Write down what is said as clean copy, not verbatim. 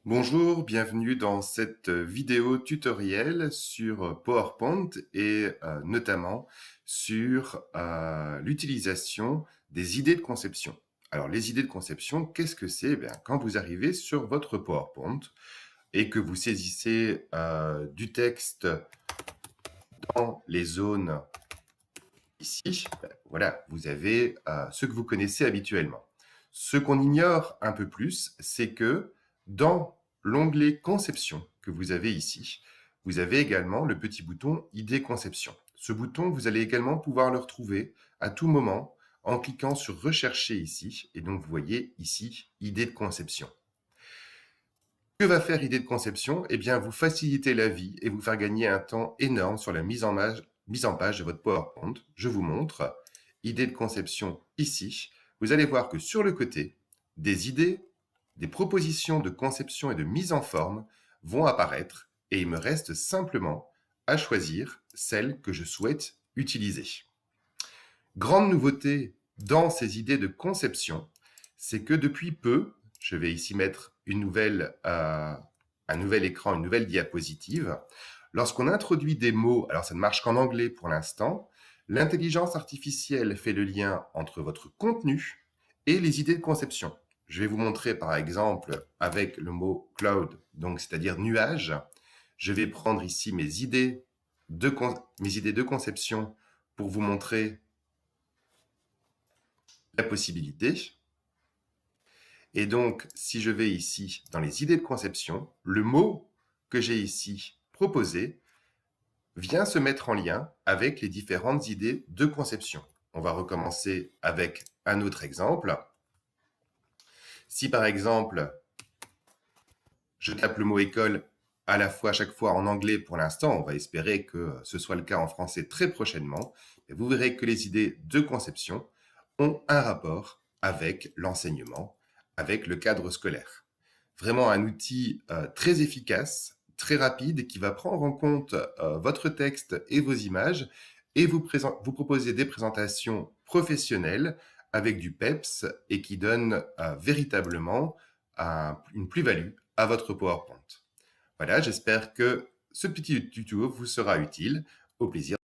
Bonjour, bienvenue dans cette vidéo tutoriel sur PowerPoint et notamment sur l'utilisation des idées de conception. Alors les idées de conception, qu'est-ce que c'est? Quand vous arrivez sur votre PowerPoint et que vous saisissez du texte dans les zones ici, voilà, vous avez ce que vous connaissez habituellement. Ce qu'on ignore un peu plus, c'est que dans l'onglet Conception que vous avez ici, vous avez également le petit bouton Idées conception. Ce bouton, vous allez également pouvoir le retrouver à tout moment en cliquant sur Rechercher ici. Et donc, vous voyez ici Idées de conception. Que va faire Idées de conception? Eh bien, vous faciliter la vie et vous faire gagner un temps énorme sur la mise en page de votre PowerPoint. Je vous montre Idées de conception ici. Vous allez voir que sur le côté, des idées, des propositions de conception et de mise en forme vont apparaître et il me reste simplement à choisir celle que je souhaite utiliser. Grande nouveauté dans ces idées de conception, c'est que depuis peu, je vais ici mettre un nouvel écran, une nouvelle diapositive. Lorsqu'on introduit des mots, alors ça ne marche qu'en anglais pour l'instant, l'intelligence artificielle fait le lien entre votre contenu et les idées de conception. Je vais vous montrer par exemple avec le mot cloud, donc c'est-à-dire nuage. Je vais prendre ici mes idées de conception pour vous montrer la possibilité. Et donc, si je vais ici dans les idées de conception, le mot que j'ai ici proposé vient se mettre en lien avec les différentes idées de conception. On va recommencer avec un autre exemple. Si par exemple, je tape le mot école à la fois à chaque fois en anglais pour l'instant, on va espérer que ce soit le cas en français très prochainement, et vous verrez que les idées de conception ont un rapport avec l'enseignement, avec le cadre scolaire. Vraiment un outil très efficace, très rapide, qui va prendre en compte votre texte et vos images et vous proposer des présentations professionnelles avec du PEPS et qui donne véritablement une plus-value à votre PowerPoint. Voilà, j'espère que ce petit tuto vous sera utile. Au plaisir.